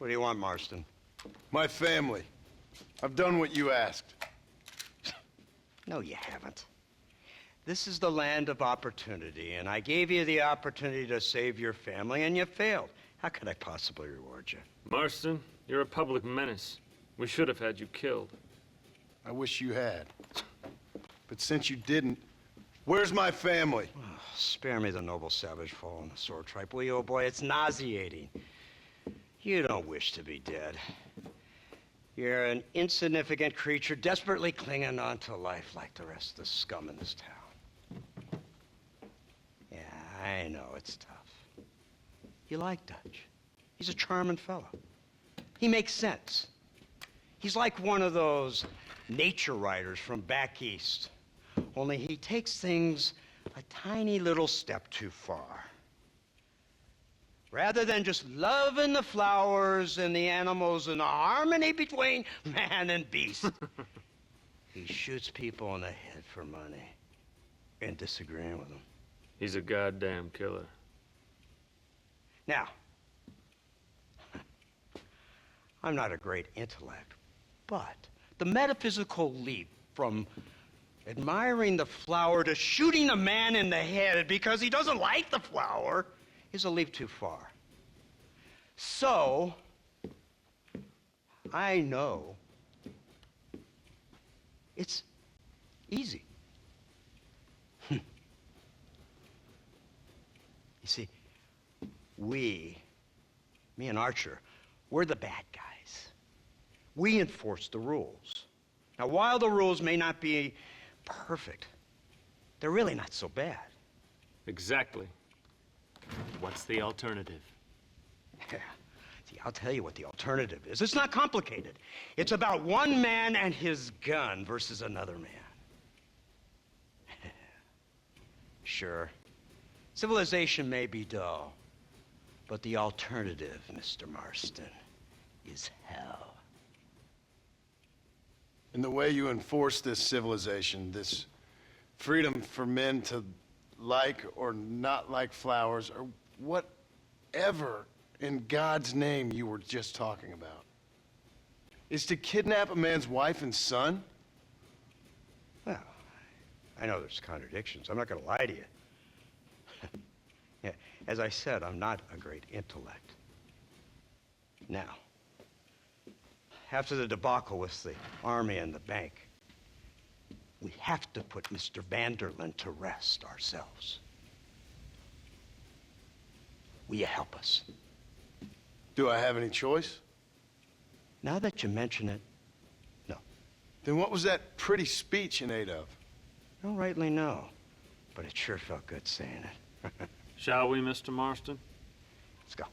What do you want, Marston? My family. I've done what you asked. No, you haven't. This is the land of opportunity, and I gave you the opportunity to save your family, and you failed. How could I possibly reward you? Marston, you're a public menace. We should have had you killed. I wish you had. But since you didn't, where's my family? Oh, spare me the noble savage fall on the sword tripe, will you, old boy? It's nauseating. You don't wish to be dead. You're an insignificant creature desperately clinging on to life like the rest of the scum in this town. Yeah, I know it's tough. You like Dutch. He's a charming fellow. He makes sense. He's like one of those nature writers from back east. Only he takes things a tiny little step too far. Rather than just loving the flowers and the animals and the harmony between man and beast, he shoots people in the head for money and disagreeing with them. He's a goddamn killer. Now, I'm not a great intellect, but the metaphysical leap from admiring the flower to shooting a man in the head because he doesn't like the flower is a leap too far. So, I know it's easy. You see, me and Archer, we're the bad guys. We enforce the rules. Now, while the rules may not be perfect, they're really not so bad. Exactly. What's the alternative? Yeah. See, I'll tell you what the alternative is. It's not complicated. It's about one man and his gun versus another man. Sure, civilization may be dull, but the alternative, Mr. Marston, is hell. And the way you enforce this civilization, this freedom for men to like or not like flowers, or whatever in God's name you were just talking about, is to kidnap a man's wife and son? Well, I know there's contradictions. I'm not going to lie to you. Yeah, as I said, I'm not a great intellect. Now, after the debacle with the army and the bank, we have to put Mr. Vanderlyn to rest ourselves. Will you help us? Do I have any choice? Now that you mention it, no. Then what was that pretty speech in aid of? I don't rightly know, but it sure felt good saying it. Shall we, Mr. Marston? Let's go.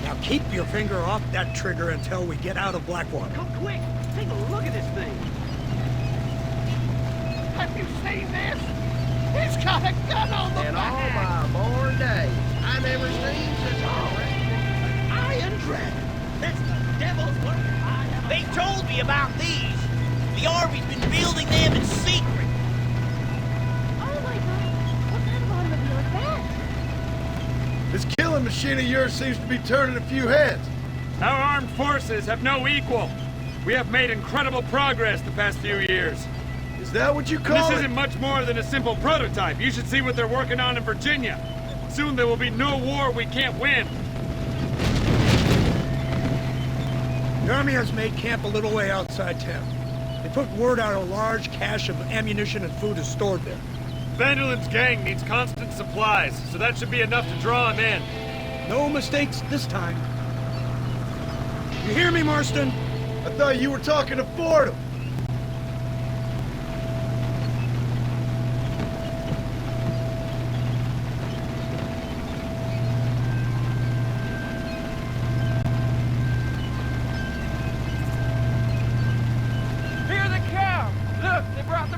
Now keep your finger off that trigger until we get out of Blackwater. Come quick! Take a look at this thing! Have you seen this? He's got a gun on the In back! all my born days, I never seen such a Iron Dragon! That's the devil's work! They told me about these. The Army's been building them in secret. Oh my god, what kind of automobile is that? This killing machine of yours seems to be turning a few heads. Our armed forces have no equal. We have made incredible progress the past few years. Is that what you call This it? isn't much more than a simple prototype. You should see what they're working on in Virginia. Soon there will be no war we can't win. The Army has made camp a little way outside town. They put word out a large cache of ammunition and food is stored there. Vanderlyn's gang needs constant supplies, so that should be enough to draw him in. No mistakes this time. You hear me, Marston? I thought you were talking to Fordham.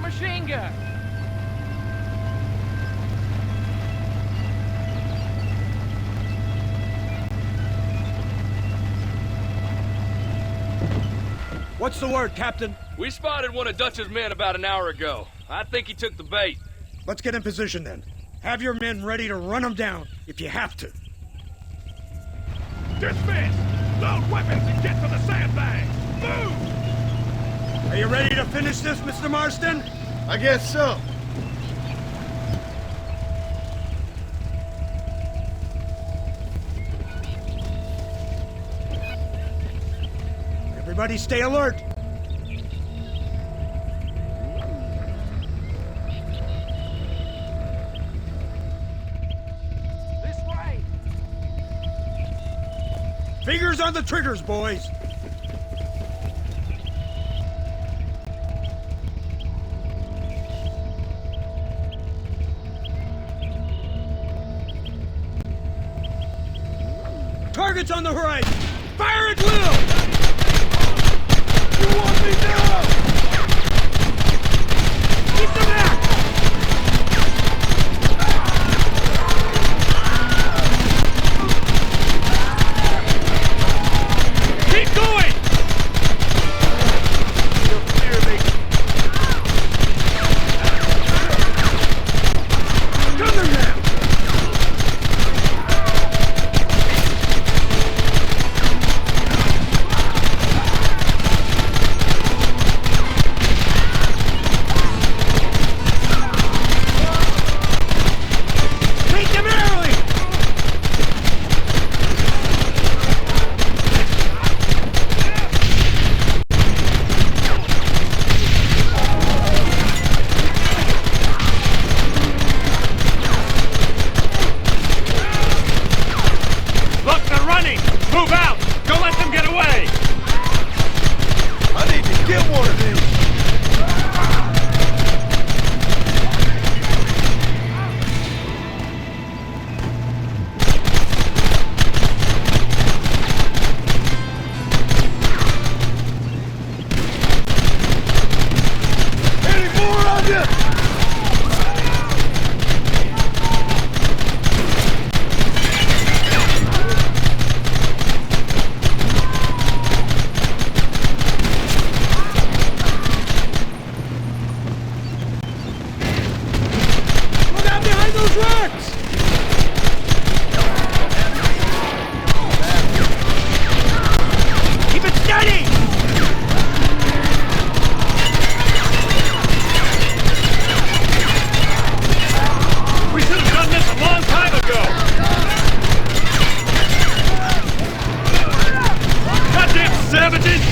machine gun. What's the word, Captain? We spotted one of Dutch's men about an hour ago. I think he took the bait. Let's get in position then. Have your men ready to run them down if you have to. Dismiss! Load weapons and get to the sandbags! Move! Are you ready to finish this, Mr. Marston? I guess so. Everybody stay alert. This way. Fingers on the triggers, boys. Targets on the horizon. Fire at will! You want me now? Keep them back! Keep going! You'll clear me. Gun them now! Take them early! Look, they're running! Move out! Don't let them get away! I need to get one of these. Any more of you? Look out behind those rocks! Keep it steady! We should have done this a long time ago! Goddamn savages!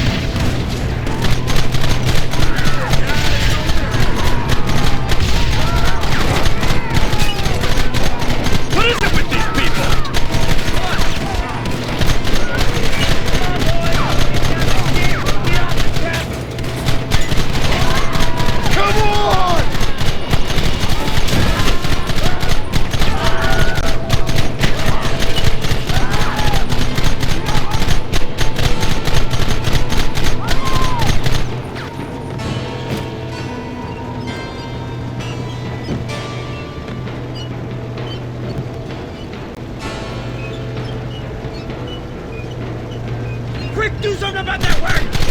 What is it with these people? Come on! Quick, do something about that wagon!